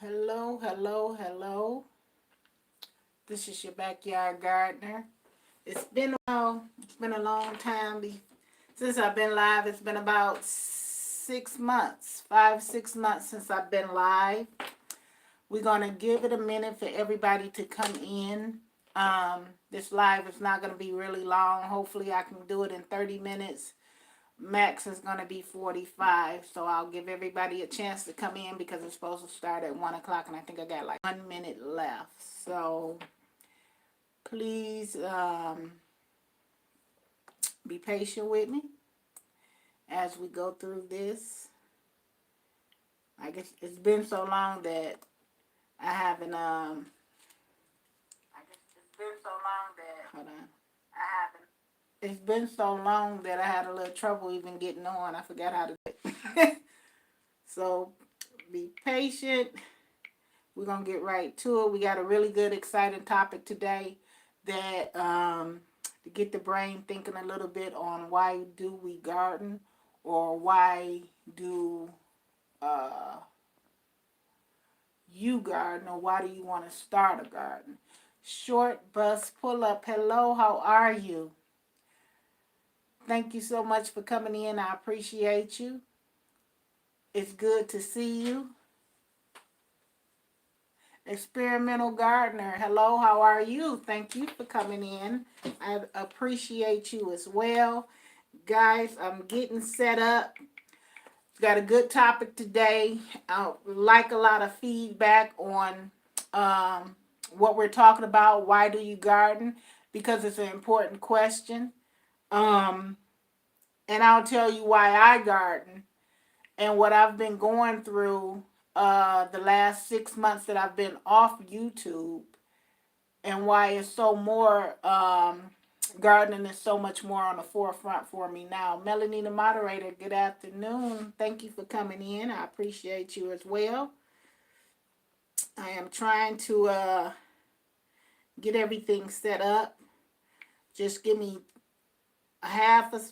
Hello, hello, hello. This is your backyard gardener. It's been a while. It's been a long time since I've been live. It's been about 6 months, 5, 6 months since I've been live. We're going to give it a minute for everybody to come in. This live is not going to be really long. Hopefully I can do it in 30 minutes. Max is going to be 45, so I'll give everybody a chance to come in because it's supposed to start at 1 o'clock, and I think I got like 1 minute left. So please be patient with me as we go through this. I guess it's been so long that I haven't, hold on. It's been so long that I had a little trouble even getting on. I forgot how to do it. So be patient. We're going to get right to it. We got a really good, exciting topic today that to get the brain thinking a little bit on why do we garden, or why do you garden, or why do you want to start a garden. Short bus pull up. Hello, how are you? Thank you so much for coming in. I appreciate you. It's good to see you. Experimental gardener, hello, how are you? Thank you for coming in. I appreciate you as well. Guys, I'm getting set up. Got a good topic today. I like a lot of feedback on what we're talking about. Why do you garden? Because it's an important question. And I'll tell you why I garden and what I've been going through the last 6 months that I've been off YouTube, and why it's so more gardening is so much more on the forefront for me now. Melanie, the moderator, good afternoon. Thank you for coming in. I appreciate you as well. I am trying to get everything set up. Just give me a half of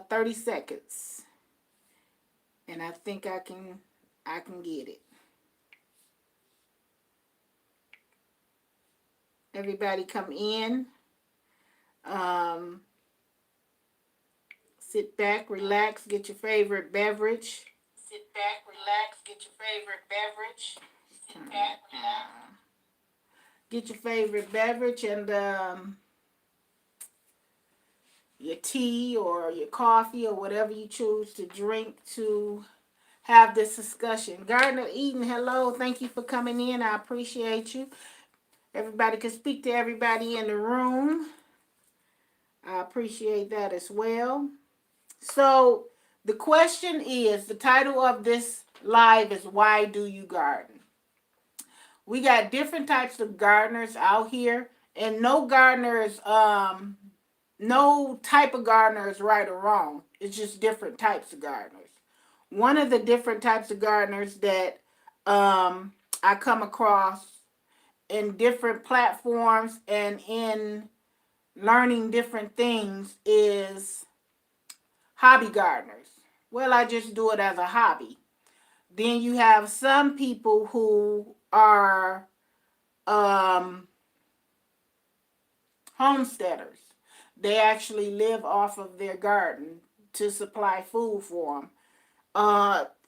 30 seconds, and I think I can get it. Everybody come in. Sit back, relax, get your favorite beverage. Sit back, relax, get your favorite beverage. Sit back, relax. Get your favorite beverage and your tea or your coffee or whatever you choose to drink to have this discussion. Gardener Eden, hello. Thank you for coming in. I appreciate you. Everybody can speak to everybody in the room. I appreciate that as well. So the question is, the title of this live is, why do you garden? We got different types of gardeners out here, and no type of gardener is right or wrong. It's just different types of gardeners. One of the different types of gardeners that I come across in different platforms and in learning different things is hobby gardeners. Well, I just do it as a hobby. Then you have some people who are homesteaders. They actually live off of their garden to supply food for them.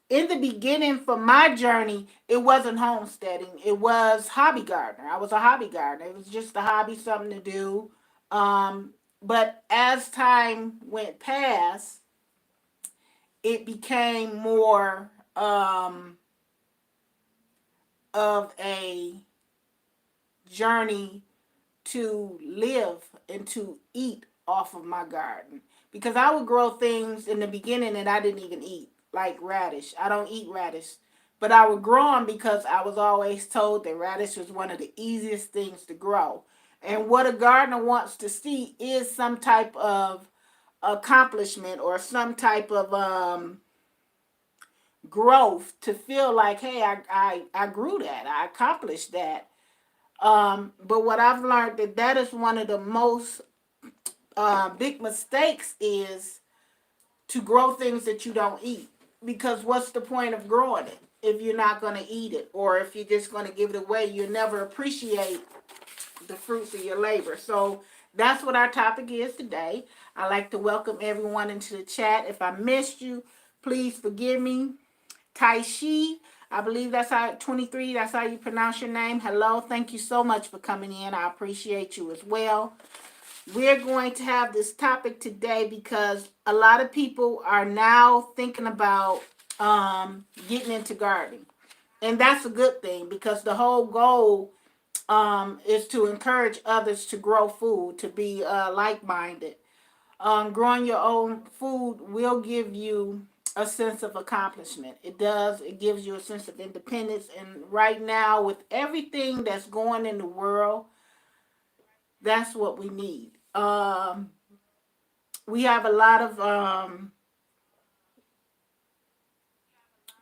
In the beginning, for my journey, it wasn't homesteading. It was hobby gardener. I was a hobby gardener. It was just a hobby, something to do. But as time went past, it became more of a journey to live and to eat off of my garden. Because I would grow things in the beginning that I didn't even eat, like radish. I don't eat radish. But I would grow them because I was always told that radish was one of the easiest things to grow. And what a gardener wants to see is some type of accomplishment or some type of growth, to feel like, hey, I grew that. I accomplished that. But what I've learned that is one of the most big mistakes is to grow things that you don't eat. Because what's the point of growing it? if you're not going to eat it, or if you're just going to give it away, you'll never appreciate the fruits of your labor. So that's what our topic is today. I'd like to welcome everyone into the chat. If I missed you, please forgive me. Taishi, I believe that's how 23, that's how you pronounce your name. Hello, thank you so much for coming in. I appreciate you as well. We're going to have this topic today because a lot of people are now thinking about getting into gardening. And that's a good thing because the whole goal is to encourage others to grow food, to be like-minded. Growing your own food will give you a sense of accomplishment. It does. It gives you a sense of independence. And right now, with everything that's going in the world, that's what we need. We have a lot of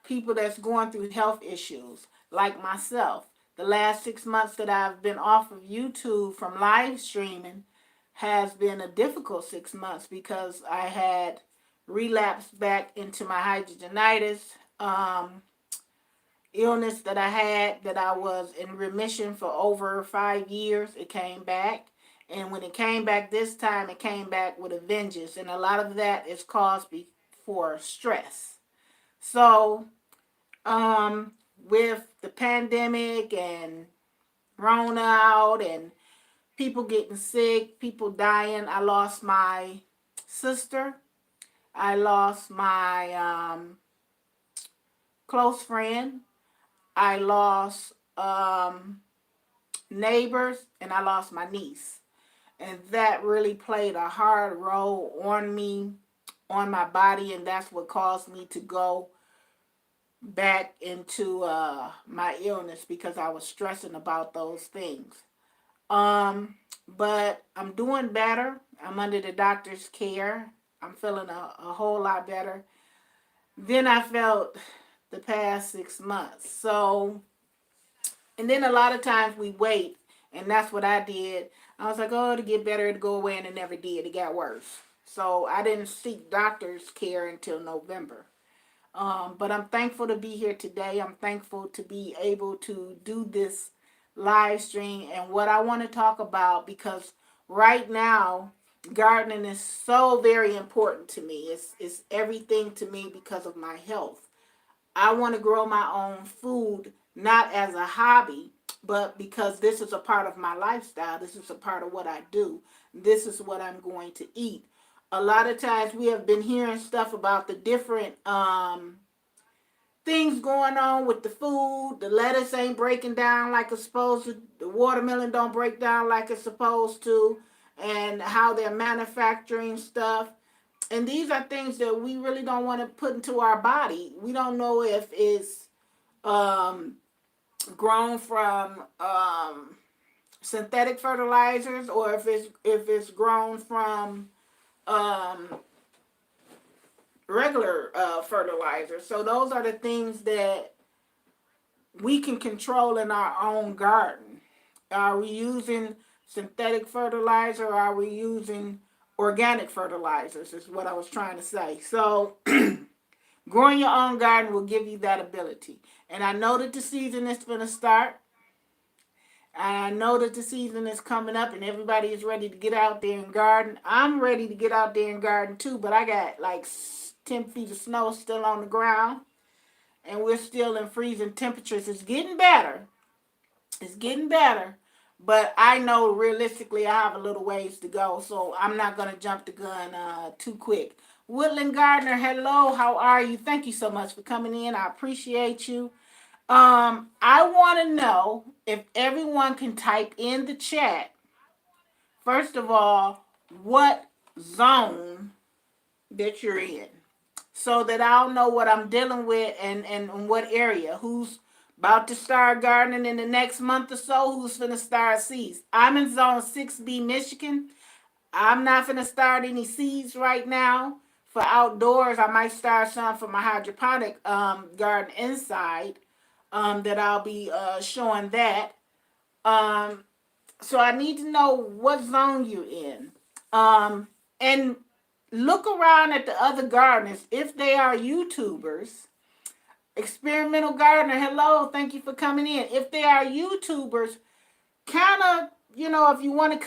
people that's going through health issues, like myself. The last 6 months that I've been off of YouTube from live streaming has been a difficult 6 months because I had relapsed back into my hydrogenitis illness that I had, that I was in remission for over 5 years. It came back. And when it came back this time, it came back with a vengeance. And a lot of that is caused for stress. So, with the pandemic and Rona out and people getting sick, people dying, I lost my sister. I lost my close friend. I lost neighbors, and I lost my niece. And that really played a hard role on me, on my body, and that's what caused me to go back into my illness because I was stressing about those things. But I'm doing better. I'm under the doctor's care. I'm feeling a whole lot better than I felt the past 6 months. So, and then a lot of times we wait, and that's what I did. I was like, oh, to get better, to go away, and it never did. It got worse. So I didn't seek doctor's care until November. But I'm thankful to be here today. I'm thankful to be able to do this live stream and what I want to talk about, because right now gardening is so very important to me. It's everything to me because of my health. I want to grow my own food, not as a hobby, but because this is a part of my lifestyle. This is a part of what I do. This is what I'm going to eat. A lot of times we have been hearing stuff about the different things going on with the food. The lettuce ain't breaking down like it's supposed to. The watermelon don't break down like it's supposed to. And how they're manufacturing stuff. And these are things that we really don't want to put into our body. We don't know if it's um, grown from synthetic fertilizers, or if it's grown from um, regular fertilizer. So those are the things that we can control in our own garden. Are we using synthetic fertilizer, or are we using organic fertilizers, is what I was trying to say. So growing your own garden will give you that ability. And I know that the season is going to start. I know that the season is coming up and everybody is ready to get out there and garden. I'm ready to get out there and garden too, but I got like 10 feet of snow still on the ground, and we're still in freezing temperatures. It's getting better. It's getting better. But I know realistically I have a little ways to go, so I'm not going to jump the gun too quick. Woodland Gardner, hello, how are you? Thank you so much for coming in. I appreciate you. I want to know if everyone can type in the chat, first of all, what zone that you're in, so that I'll know what I'm dealing with, and what area, who's about to start gardening in the next month or so, who's going to start seeds. I'm in zone 6B, Michigan. I'm not going to start any seeds right now for outdoors. I might start some for my hydroponic garden inside, that I'll be showing that. So I need to know what zone you're in. And look around at the other gardeners. If they are YouTubers, Experimental gardener, hello, thank you for coming in. If they are YouTubers, kind of, if you want to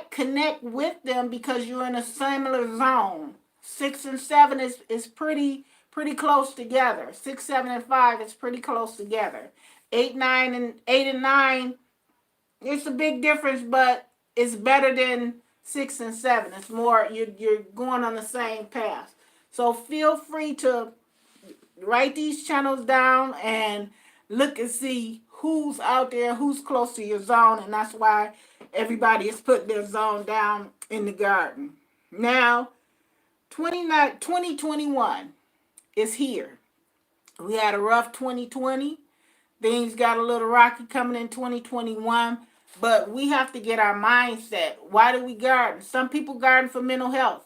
connect with them because you're in a similar zone. 6 and 7 is pretty close together. 6, 7, and 5 is pretty close together. 8, 9, and it's a big difference, but it's better than 6 and 7. It's more you're going on the same path. So feel free to write these channels down and look and see who's out there, who's close to your zone, and that's why everybody is putting their zone down in the garden. Now, 2021 is here. We had a rough 2020. Things got a little rocky coming in 2021, but we have to get our mindset. Why do we garden? Some people garden for mental health.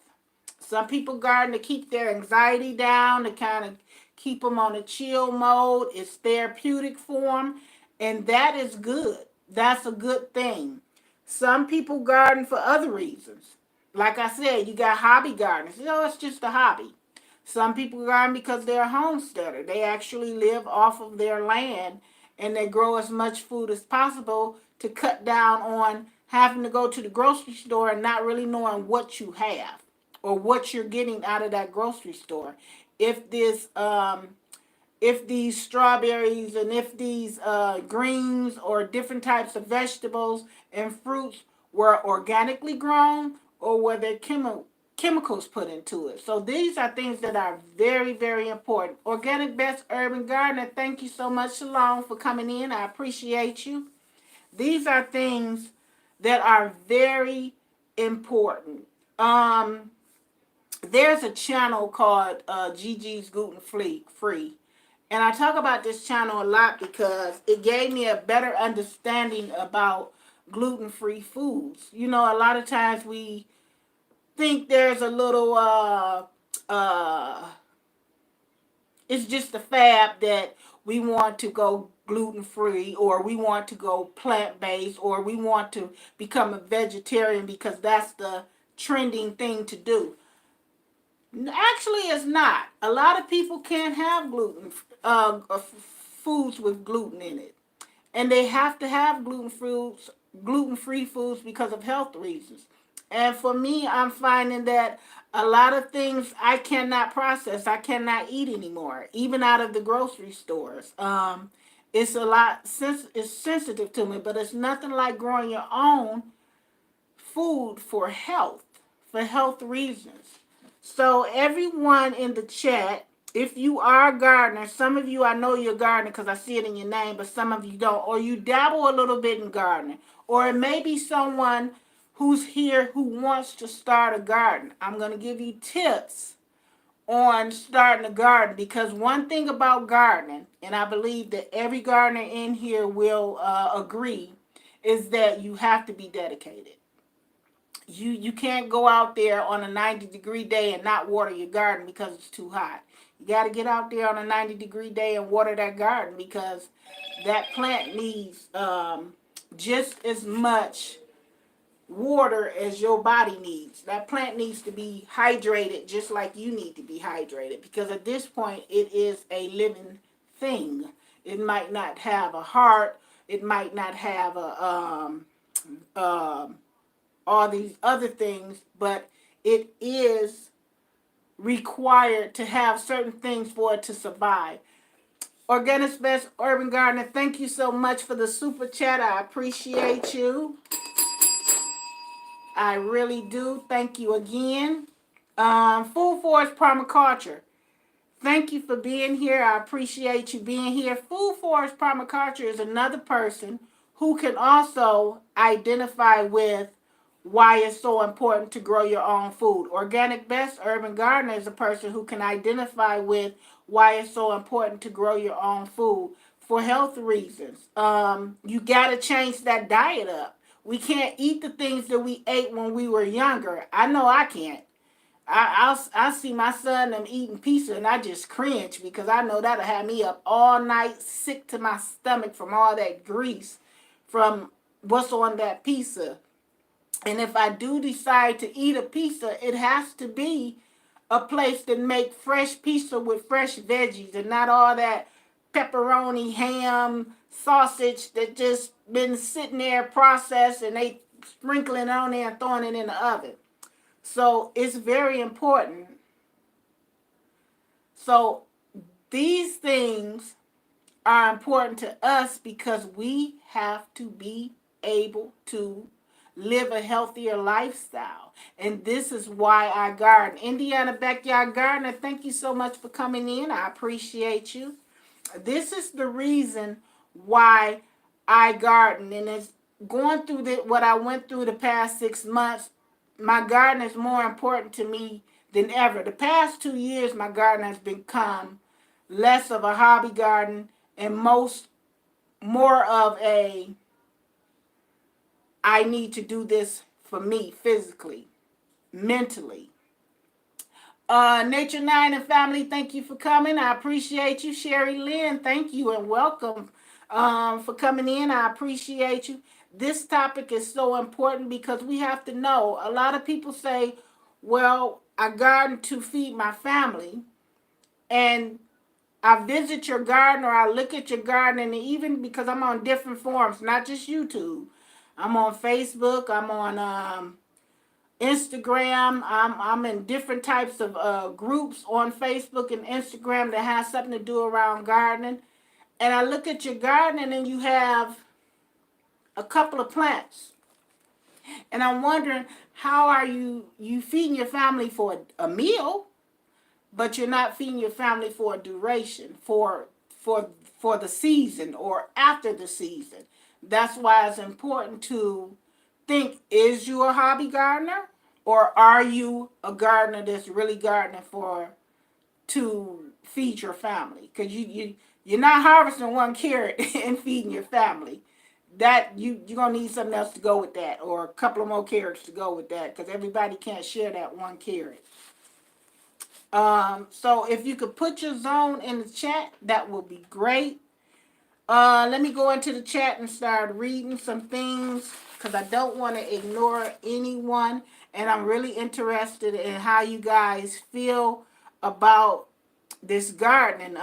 Some people garden to keep their anxiety down, to kind of keep them on a chill mode. It's therapeutic for them, and that is good. That's a good thing. Some people garden for other reasons. Like I said, you got hobby gardeners. It's just a hobby. Some people garden because they're a homesteader. They actually live off of their land and they grow as much food as possible to cut down on having to go to the grocery store and not really knowing what you have or what you're getting out of that grocery store. If this if these strawberries and if these greens or different types of vegetables and fruits were organically grown or were there chemicals put into it. So these are things that are very, very important. Organic Best Urban Gardener, thank you so much, Shalom, for coming in. I appreciate you. These are things that are very important. There's a channel called Gigi's Gluten Free. And I talk about this channel a lot because it gave me a better understanding about gluten-free foods. A lot of times we think there's a little it's just a fad that we want to go gluten-free or we want to go plant-based or we want to become a vegetarian because that's the trending thing to do. Actually, it's not. A lot of people can't have foods with gluten in it, and they have to have gluten-free foods because of health reasons. And for me, I'm finding that a lot of things I cannot process, I cannot eat anymore, even out of the grocery stores. It's sensitive to me, but it's nothing like growing your own food for health reasons. So everyone in the chat, if you are a gardener, some of you, I know you're a gardener because I see it in your name, but some of you don't, or you dabble a little bit in gardening, or it may be someone who's here who wants to start a garden. I'm going to give you tips on starting a garden because one thing about gardening, and I believe that every gardener in here will agree, is that you have to be dedicated. You can't go out there on a 90-degree day and not water your garden because it's too hot. You got to get out there on a 90-degree day and water that garden because that plant needs just as much water as your body needs. That plant needs to be hydrated just like you need to be hydrated because at this point it is a living thing. It might not have a heart. It might not have all these other things, but it is required to have certain things for it to survive. Organic Best Urban Gardener, thank you so much for the super chat. I appreciate you. I really do. Thank you again. Food Forest Permaculture. Thank you for being here. I appreciate you being here. Food Forest Permaculture is another person who can also identify with why it's so important to grow your own food. Organic Best Urban Gardener is a person who can identify with why it's so important to grow your own food for health reasons. You got to change that diet up. We can't eat the things that we ate when we were younger. I know I can't. I see my son them eating pizza and I just cringe because I know that'll have me up all night, sick to my stomach from all that grease from what's on that pizza. And if I do decide to eat a pizza, it has to be a place that make fresh pizza with fresh veggies and not all that pepperoni, ham, sausage that just been sitting there processed, and they sprinkling it on there and throwing it in the oven. So it's very important. So these things are important to us because we have to be able to live a healthier lifestyle. And this is why I garden. Indiana Backyard Gardener, thank you so much for coming in. I appreciate you. This is the reason why I garden. And it's going through what I went through the past 6 months. My garden is more important to me than ever. The past 2 years, my garden has become less of a hobby garden and more of a I need to do this for me physically, mentally. Nature 9 and family, thank you for coming. I appreciate you. Sherry Lynn, thank you and welcome for coming in. I appreciate you. This topic is so important because we have to know. A lot of people say, well, I garden to feed my family. And I visit your garden or I look at your garden, and even because I'm on different forums, not just YouTube. I'm on Facebook. I'm on Instagram. I'm in different types of groups on Facebook and Instagram that has something to do around gardening. And I look at your garden, and then you have a couple of plants. And I'm wondering, how are you feeding your family for a meal, but you're not feeding your family for a duration, for for the season or after the season. That's why it's important to think, is you a hobby gardener, or are you a gardener that's really gardening for to feed your family? Because you're not harvesting one carrot and feeding your family. That you're gonna need something else to go with that, or a couple of more carrots to go with that, because everybody can't share that one carrot. So if you could put your zone in the chat, that would be great. Let me go into the chat and start reading some things because I don't want to ignore anyone. And I'm really interested in how you guys feel about this gardening.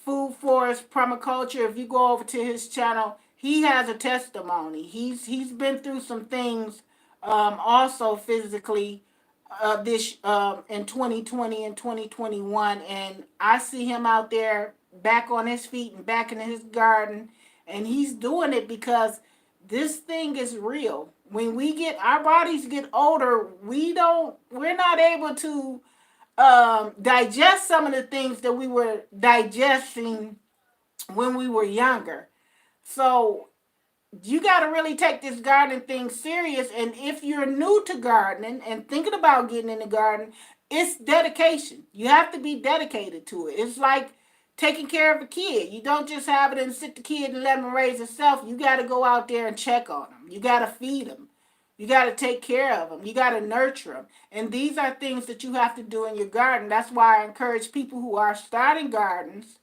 Food Forest Permaculture, if you go over to his channel, he has a testimony. He's been through some things also physically this in 2020 and 2021, and I see him out there back on his feet and back in his garden, and he's doing it because this thing is real. When we get our bodies get older, we're not able to digest some of the things that we were digesting when we were younger. So you got to really take this gardening thing serious. And if you're new to gardening and thinking about getting in the garden, it's dedication. You have to be dedicated to it. It's like taking care of a kid. You don't just have it and sit the kid and let him raise itself. You got to go out there and check on them. You got to feed them. You got to take care of them. You got to nurture them. And these are things that you have to do in your garden. That's why I encourage people who are starting gardens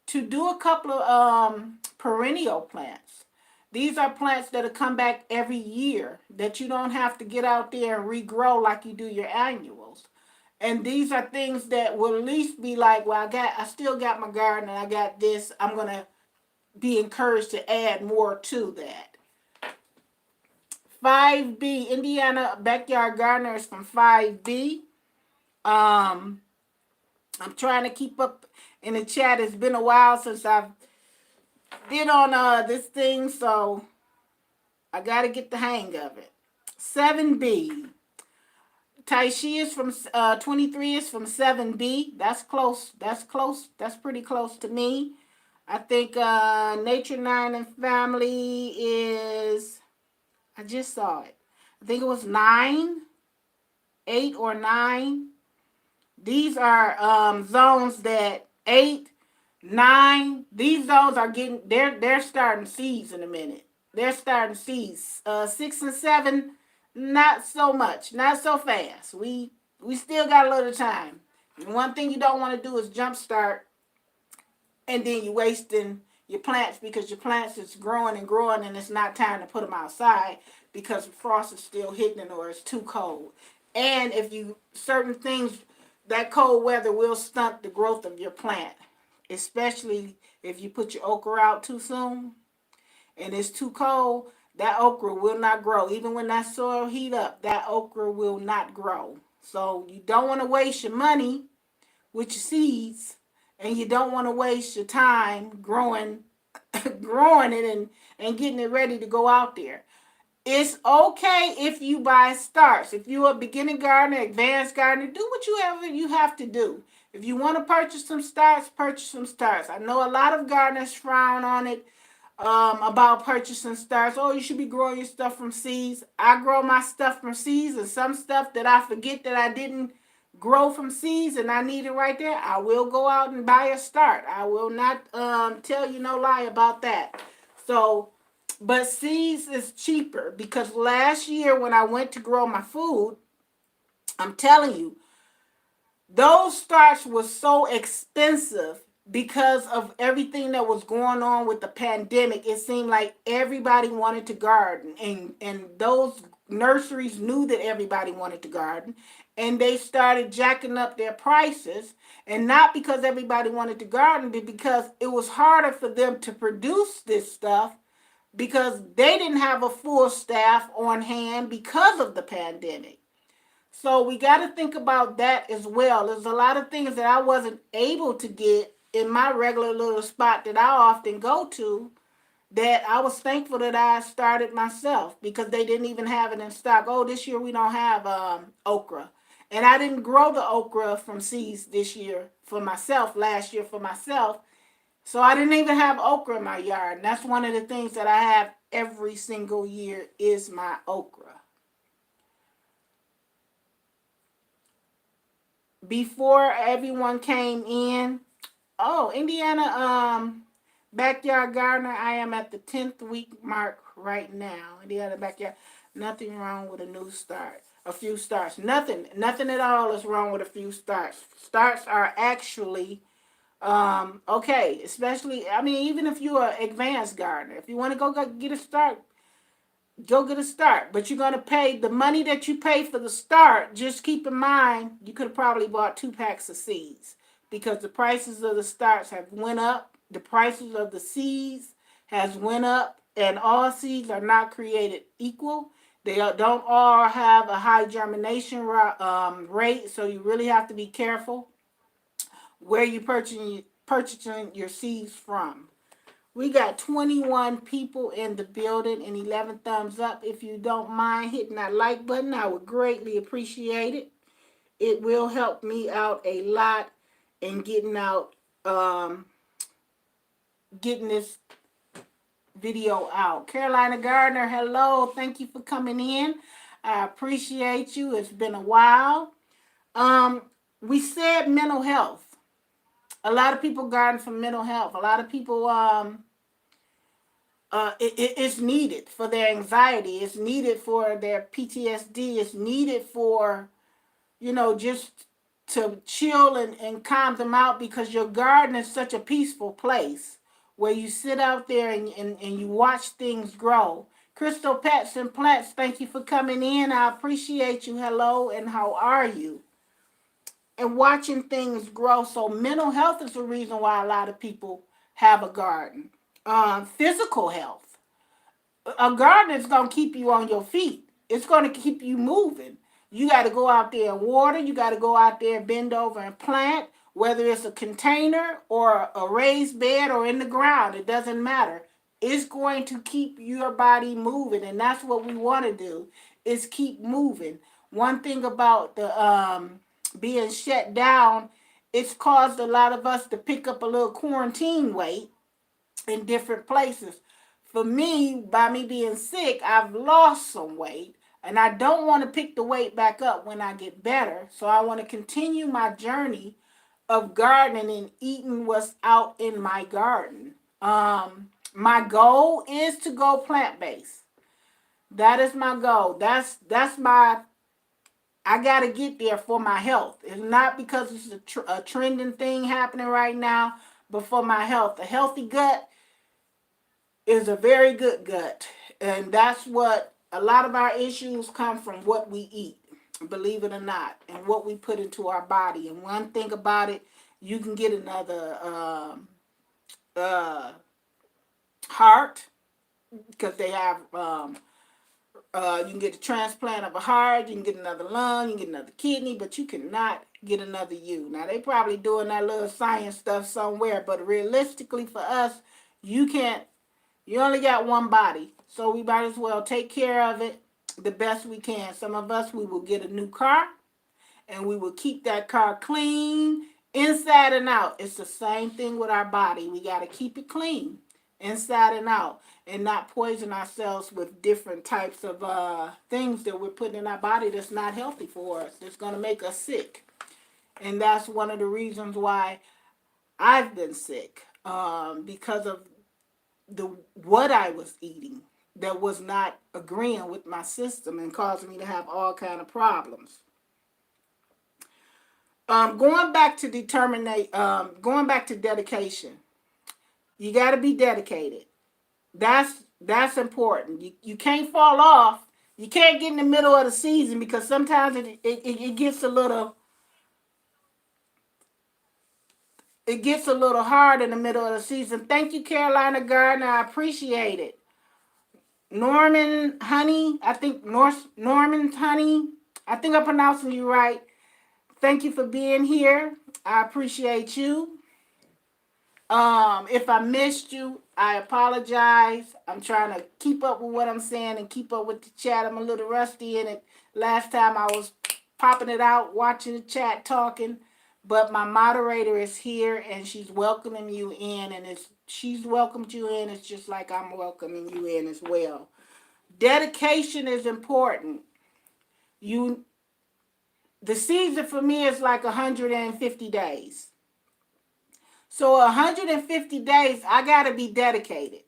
to do a couple of perennial plants. These are plants that'll come back every year that you don't have to get out there and regrow like you do your annuals. And these are things that will at least be like, well, I still got my garden and I got this. I'm gonna be encouraged to add more to that. 5B, Indiana Backyard Gardener is from 5B. I'm trying to keep up in the chat. It's been a while since I've been on this thing, so I got to get the hang of it. 7B. Taishi is from 23 is from 7B. That's close. That's close. That's pretty close to me. I think Nature 9 and Family is, I just saw it. I think it was 9, 8 or 9. These are zones that 8, 9. These zones are getting, they're starting seeds in a minute. They're starting seeds. 6 and 7, not so much, not so fast. We still got a little time. And one thing you don't want to do is jumpstart, and then you're wasting your plants because your plants is growing and growing, and it's not time to put them outside because the frost is still hitting it or it's too cold. And if you certain things, that cold weather will stunt the growth of your plant. especially if you put your okra out too soon and it's too cold, that okra will not grow. Even when that soil heat up, that okra will not grow. So you don't want to waste your money with your seeds, and you don't want to waste your time growing growing it and getting it ready to go out there. It's okay if you buy starts. If you're a beginning gardener, advanced gardener, do whatever you have to do. If you want to purchase some starts, purchase some starts. I know a lot of gardeners frown on it, about purchasing starts. Oh, you should be growing your stuff from seeds. I grow my stuff from seeds, and some stuff that I forget that I didn't grow from seeds and I need it right there, I will go out and buy a start. I will not tell you no lie about that. So, but seeds is cheaper because last year when I went to grow my food, I'm telling you, those starts were so expensive because of everything that was going on with the pandemic. It seemed like everybody wanted to garden, and those nurseries knew that everybody wanted to garden, and they started jacking up their prices. And not because everybody wanted to garden, but because it was harder for them to produce this stuff because they didn't have a full staff on hand because of the pandemic. So we got to think about that as well. There's a lot of things that I wasn't able to get in my regular little spot that I often go to, that I was thankful that I started myself because they didn't even have it in stock. Oh, this year we don't have okra. And I didn't grow the okra from seeds this year for myself, last year for myself. So I didn't even have okra in my yard. And that's one of the things that I have every single year is my okra. Before everyone came in, oh, Indiana backyard gardener, I am at the 10th week mark right now. Indiana backyard, nothing wrong with a new start. A few starts. Nothing at all is wrong with a few starts. Starts are actually okay, especially, I mean, even if you're an advanced gardener, if you want to go get a start, go get a start. But you're going to pay the money that you pay for the start. Just keep in mind, you could have probably bought 2 packs of seeds because the prices of the starts have went up. The prices of the seeds has went up, and all seeds are not created equal. They don't all have a high germination rate, so you really have to be careful where you're purchasing your seeds from. We got 21 people in the building and 11 thumbs up. If you don't mind hitting that like button, I would greatly appreciate it. It will help me out a lot in getting this video out. Carolina Gardner, hello. Thank you for coming in. I appreciate you. It's been a while. We said mental health. A lot of people garden for mental health. A lot of people it's needed for their anxiety. It's needed for their PTSD. It's needed for, just to chill and calm them out because your garden is such a peaceful place where you sit out there and you watch things grow. Crystal Pets and Plants, thank you for coming in. I appreciate you. Hello, and how are you? And watching things grow. So mental health is the reason why a lot of people have a garden. Physical health. A garden is going to keep you on your feet. It's going to keep you moving. You got to go out there and water. You got to go out there and bend over and plant, whether it's a container or a raised bed or in the ground. It doesn't matter. It's going to keep your body moving, and that's what we want to do, is keep moving. One thing about the being shut down, it's caused a lot of us to pick up a little quarantine weight in different places. For me, by me being sick, I've lost some weight, and I don't want to pick the weight back up when I get better. So I want to continue my journey of gardening and eating what's out in my garden. My goal is to go plant-based. That is my goal. That's my, I got to get there for my health. It's not because it's a trending thing happening right now, but for my health. A healthy gut is a very good gut. And that's what a lot of our issues come from, what we eat, believe it or not, and what we put into our body. And one thing about it, You can get another uh, heart because they have you can get a transplant of a heart, you can get another lung, you can get another kidney, but you cannot get another you. Now they probably doing that little science stuff somewhere, but realistically for us, you can't. You only got one body, so we might as well take care of it the best we can. Some of us, we will get a new car, and we will keep that car clean inside and out. It's the same thing with our body. We got to keep it clean inside and out and not poison ourselves with different types of things that we're putting in our body that's not healthy for us, that's going to make us sick. And that's one of the reasons why I've been sick, because of the what I was eating that was not agreeing with my system and causing me to have all kind of problems. Going back to going back to dedication. You got to be dedicated. That's important. You can't fall off. You can't get in the middle of the season because sometimes it gets a little hard in the middle of the season. Thank you, Carolina Gardner. I appreciate it. Norman Honey, I think Norman Honey. I think I'm pronouncing you right. Thank you for being here. I appreciate you. If I missed you, I apologize. I'm trying to keep up with what I'm saying and keep up with the chat. I'm a little rusty in it. Last time I was popping it out, watching the chat, talking, but my moderator is here and she's welcoming you in, and she's welcomed you in. It's just like I'm welcoming you in as well. Dedication is important. The season for me is like 150 days. So 150 days, I got to be dedicated.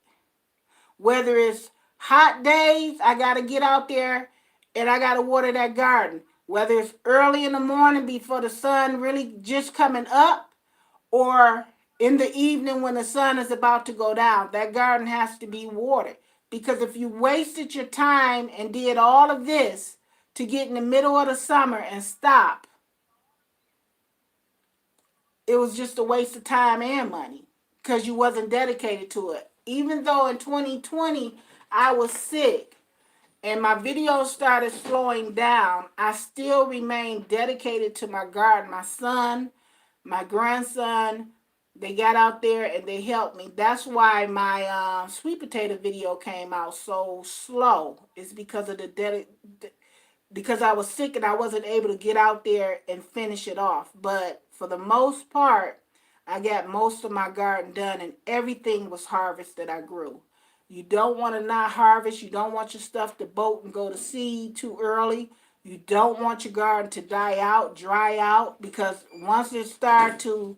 Whether it's hot days, I got to get out there and I got to water that garden. Whether it's early in the morning before the sun really just coming up, or in the evening when the sun is about to go down, that garden has to be watered. Because if you wasted your time and did all of this to get in the middle of the summer and stop, it was just a waste of time and money because you wasn't dedicated to it. Even though in 2020 I was sick and my videos started slowing down, I still remained dedicated to my garden. My son, my grandson, they got out there and they helped me. That's why my sweet potato video came out so slow. It's because of because I was sick and I wasn't able to get out there and finish it off. But for the most part, I got most of my garden done and everything was harvested I grew. You don't want to not harvest. You don't want your stuff to bolt and go to seed too early. You don't want your garden to dry out, because once it starts to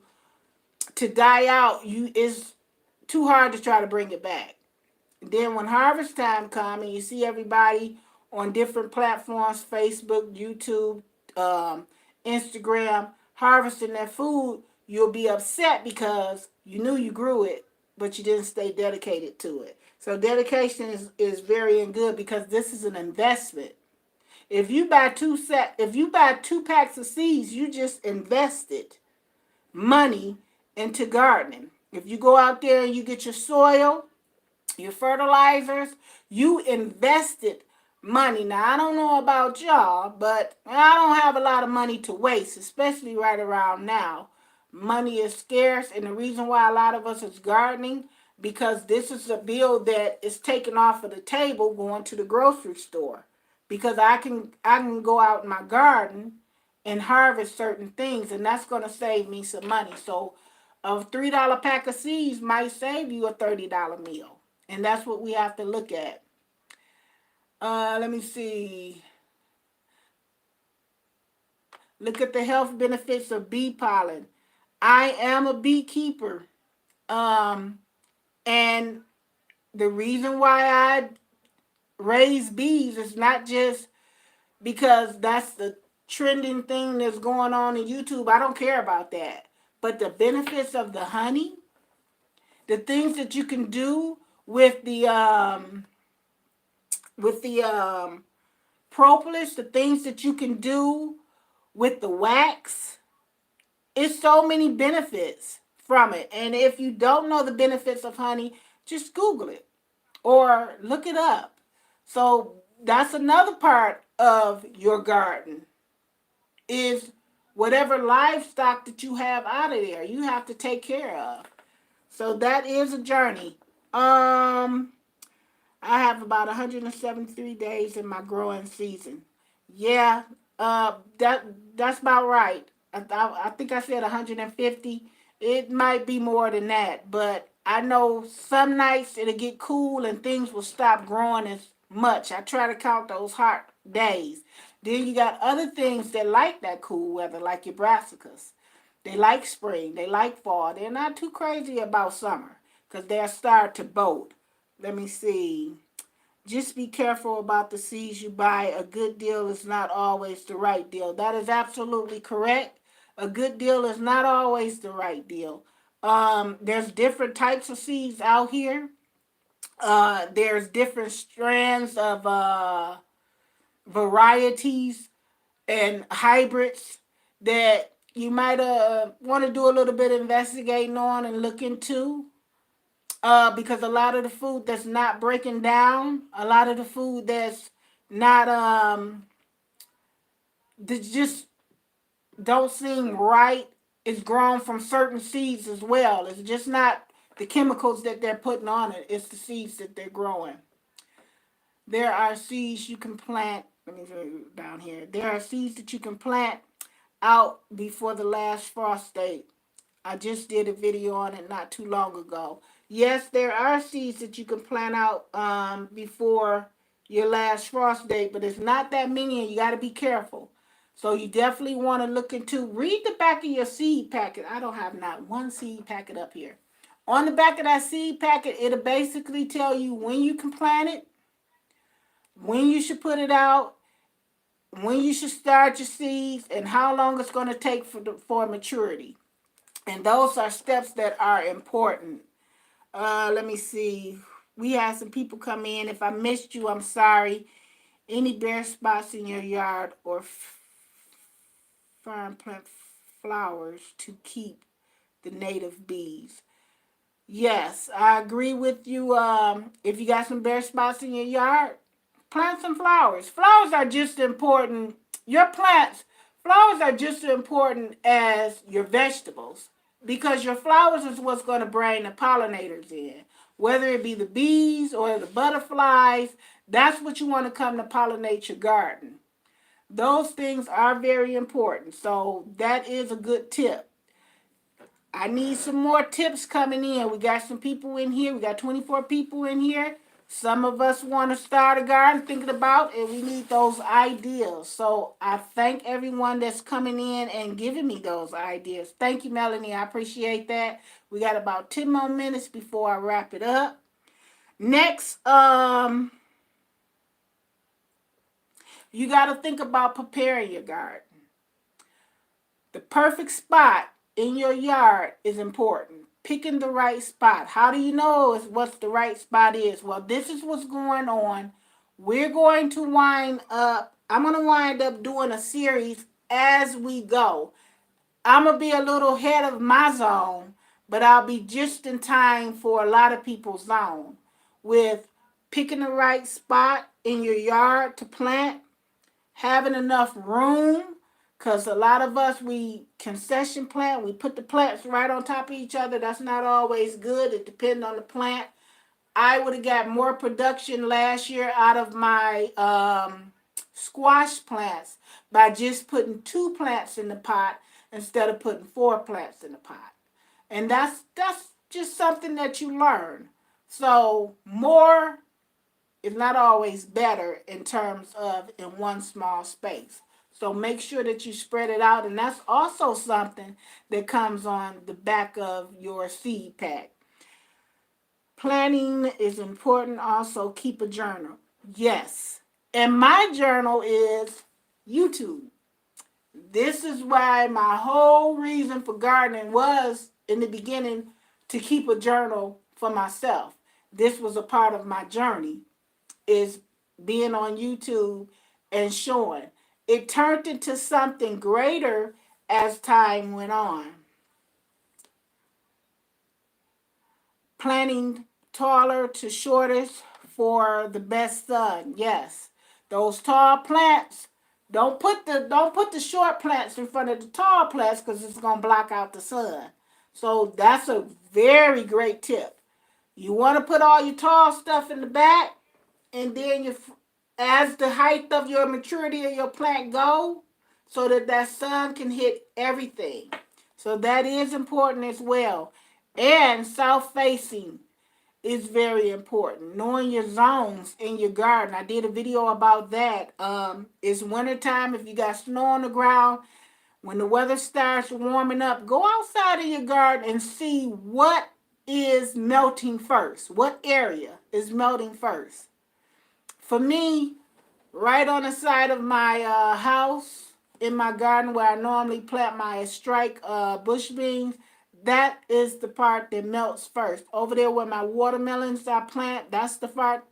die out, it's too hard to try to bring it back. Then when harvest time comes and you see everybody on different platforms, Facebook, YouTube, Instagram, harvesting that food, you'll be upset because you knew you grew it, but you didn't stay dedicated to it. So dedication is very good because this is an investment. If you buy two packs of seeds, you just invested money into gardening. If you go out there and you get your soil, your fertilizers, you invested money. Now, I don't know about y'all, but I don't have a lot of money to waste, especially right around now. Money is scarce, and the reason why a lot of us is gardening, because this is a bill that is taken off of the table going to the grocery store. Because I can go out in my garden and harvest certain things, and that's going to save me some money. So a $3 pack of seeds might save you a $30 meal. And that's what we have to look at. Let me see. Look at the health benefits of bee pollen. I am a beekeeper. And the reason why I raise bees is not just because that's the trending thing that's going on in YouTube. I don't care about that. But the benefits of the honey, the things that you can do with the propolis, the things that you can do with the wax, It's so many benefits from it. And if you don't know the benefits of honey, just Google it or look it up. So that's another part of your garden is whatever livestock that you have out of there, you have to take care of. So that is a journey. I have about 173 days in my growing season. Yeah, that's about right. I think I said 150. It might be more than that, but I know some nights it'll get cool and things will stop growing as much. I try to count those hot days. Then you got other things that like that cool weather, like your brassicas. They like spring. They like fall. They're not too crazy about summer because they'll start to bolt. Let me see. Just be careful about the seeds you buy. A good deal is not always the right deal. That is absolutely correct. A good deal is not always the right deal. There's different types of seeds out here. There's different strands of varieties and hybrids that you might want to do a little bit of investigating on and look into. Because a lot of the food that's not breaking down, a lot of the food that's not that just don't seem right is grown from certain seeds as well. It's just not the chemicals that they're putting on it, it's the seeds that they're growing. There are seeds you can plant. Let me go down here. There are seeds that you can plant out before the last frost date. I just did a video on it not too long ago. Yes, there are seeds that you can plant out before your last frost date, but it's not that many and you got to be careful. So you definitely want to look into, read the back of your seed packet. I don't have not one seed packet up here. On the back of that seed packet, it'll basically tell you when you can plant it, when you should put it out, when you should start your seeds, and how long it's going to take for maturity. And those are steps that are important. Let me see. We had some people come in. If I missed you, I'm sorry. Any bare spots in your yard or farm plant flowers to keep the native bees? Yes, I agree with you. If you got some bare spots in your yard, plant some flowers. Flowers are just important. Your plants, flowers are just as important as your vegetables because your flowers is what's going to bring the pollinators in. Whether it be the bees or the butterflies, that's what you want to come to pollinate your garden. Those things are very important. So that is a good tip. I need some more tips coming in. We got some people in here. We got 24 people in here. Some of us want to start a garden, thinking about, and we need those ideas. So I thank everyone that's coming in and giving me those ideas. Thank you, Melanie. I appreciate that. We got about 10 more minutes before I wrap it up. Next, you got to think about preparing your garden. The perfect spot in your yard is important. Picking the right spot. How do you know what the right spot is? Well, this is what's going on. We're going to wind up, I'm going to wind up doing a series as we go. I'm going to be a little ahead of my zone, but I'll be just in time for a lot of people's zone with picking the right spot in your yard to plant, having enough room, because a lot of us, we concession plant, we put the plants right on top of each other. That's not always good. It depends on the plant. I would have got more production last year out of my squash plants by just putting 2 plants in the pot instead of putting 4 plants in the pot. And that's just something that you learn. So more is not always better in terms of in one small space. So make sure that you spread it out. And that's also something that comes on the back of your seed pack. Planning is important. Also, keep a journal. Yes. And my journal is YouTube. This is why my whole reason for gardening was in the beginning to keep a journal for myself. This was a part of my journey, is being on YouTube and showing. It turned into something greater as time went on. Planting taller to shortest for the best sun. Yes, those tall plants. Don't put the short plants in front of the tall plants because it's gonna block out the sun. So that's a very great tip. You want to put all your tall stuff in the back, and then as the height of your maturity of your plant go, so that that sun can hit everything. So that is important as well. And south facing is very important. Knowing your zones in your garden. I did a video about that. It's wintertime. If you got snow on the ground, when the weather starts warming up, go outside in your garden and see what is melting first. What area is melting first? For me, right on the side of my house in my garden where I normally plant my strike bush beans, that is the part that melts first. Over there where my watermelons I plant, that's the part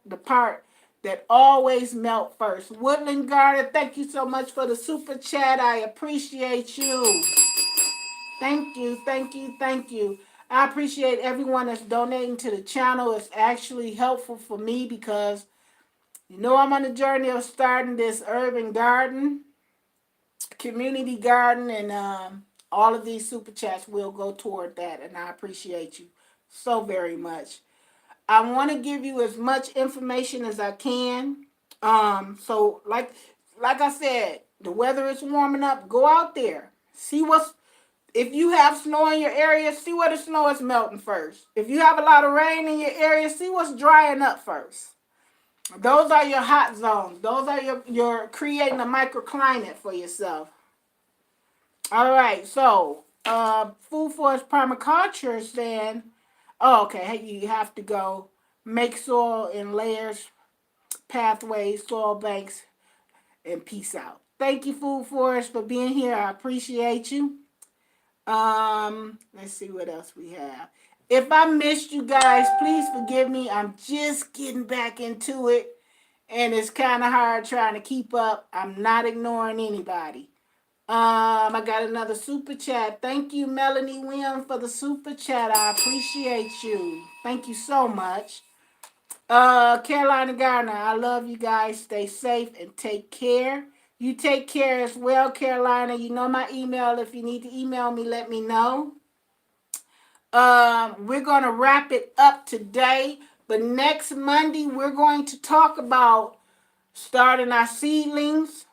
that always melt first. Woodland Garden, thank you so much for the super chat. I appreciate you. Thank you, thank you, thank you. I appreciate everyone that's donating to the channel. It's actually helpful for me because I'm on the journey of starting this urban garden, community garden, and all of these super chats will go toward that, and I appreciate you so very much. I want to give you as much information as I can. So like I said, the weather is warming up. Go out there, see what's if you have snow in your area, see where the snow is melting first. If you have a lot of rain in your area, see what's drying up first. Those are your hot zones. Those are your creating a microclimate for yourself. All right, so food forest permaculture is saying, oh, okay, hey, you have to go make soil in layers, pathways, soil banks, and peace out. Thank you, Food Forest, for being here. I appreciate you. Let's see what else we have. If I missed you guys, please forgive me. I'm just getting back into it. And it's kind of hard trying to keep up. I'm not ignoring anybody. I got another super chat. Thank you, Melanie Wim, for the super chat. I appreciate you. Thank you so much. Carolina Gardner, I love you guys. Stay safe and take care. You take care as well, Carolina. You know my email. If you need to email me, let me know. We're going to wrap it up today. But next Monday, we're going to talk about starting our seedlings.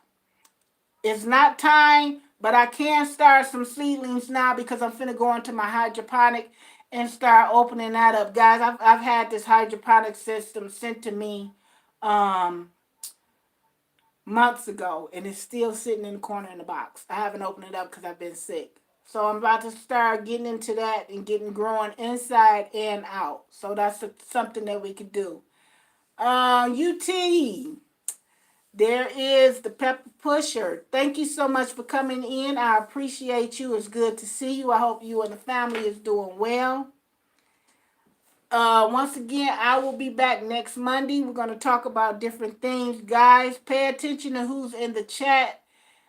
It's not time, but I can start some seedlings now because I'm finna go into my hydroponic and start opening that up. Guys, I've had this hydroponic system sent to me months ago, and it's still sitting in the corner in the box. I haven't opened it up because I've been sick. So I'm about to start getting into that and getting growing inside and out. So that's something that we could do. UT. There is the Pepper Pusher. Thank you so much for coming in. I appreciate you. It's good to see you. I hope you and the family is doing well. Once again, I will be back next Monday. We're going to talk about different things. Guys, pay attention to who's in the chat.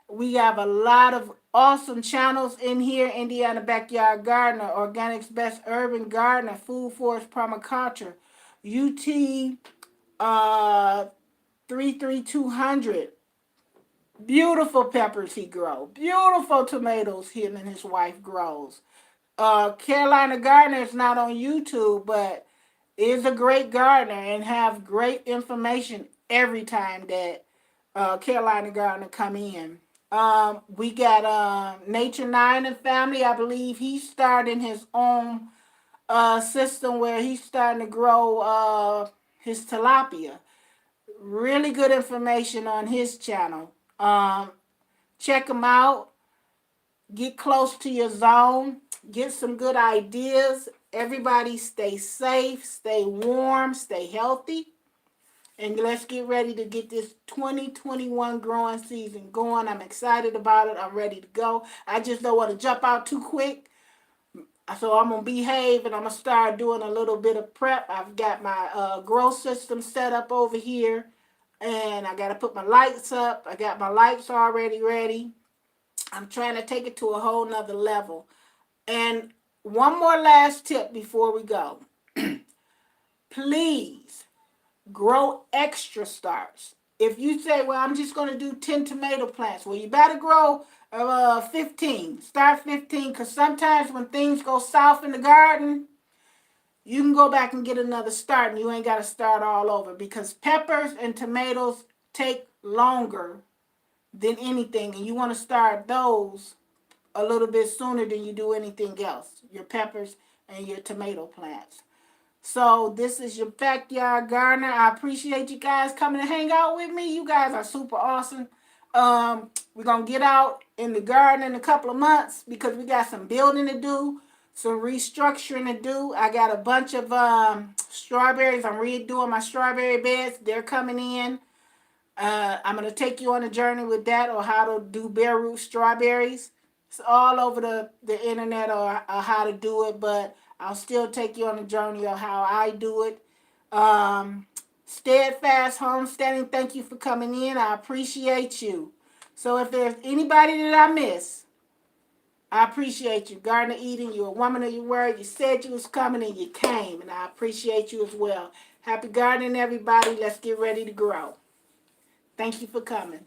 We have a lot of awesome channels in here. Indiana Backyard Gardener, Organics Best Urban Gardener, Food Forest Permaculture, UT 33200. Beautiful peppers he grows. Beautiful tomatoes him and his wife grows. Carolina Gardener is not on YouTube, but is a great gardener and have great information every time that Carolina Gardener come in. We got Nature 9 and Family. I believe he's starting his own system where he's starting to grow his tilapia. Really good information on his channel. Check him out. Get close to your zone. Get some good ideas. Everybody stay safe, stay warm, stay healthy. And let's get ready to get this 2021 growing season going. I'm excited about it. I'm ready to go. I just don't want to jump out too quick. So I'm going to behave and I'm going to start doing a little bit of prep. I've got my grow system set up over here. And I got to put my lights up. I got my lights already ready. I'm trying to take it to a whole nother level. And one more last tip before we go. Please grow extra stars. If you say, well, I'm just going to do 10 tomato plants, well, you better grow 15. Start 15, because sometimes when things go south in the garden, you can go back and get another start, and you ain't got to start all over, because peppers and tomatoes take longer than anything, and you want to start those a little bit sooner than you do anything else, your peppers and your tomato plants. So this is your backyard gardener. I appreciate you guys coming to hang out with me. You guys are super awesome. We're going to get out in the garden in a couple of months because we got some building to do, some restructuring to do. I got a bunch of strawberries. I'm redoing my strawberry beds. They're coming in. I'm going to take you on a journey with that, or how to do bare root strawberries. It's all over the internet, or how to do it, but I'll still take you on a journey of how I do it. Steadfast Homesteading, thank you for coming in. I appreciate you. So if there's anybody that I miss, I appreciate you. Gardener Eden, you're a woman of your word. You said you was coming and you came, and I appreciate you as well. Happy gardening, everybody. Let's get ready to grow. Thank you for coming.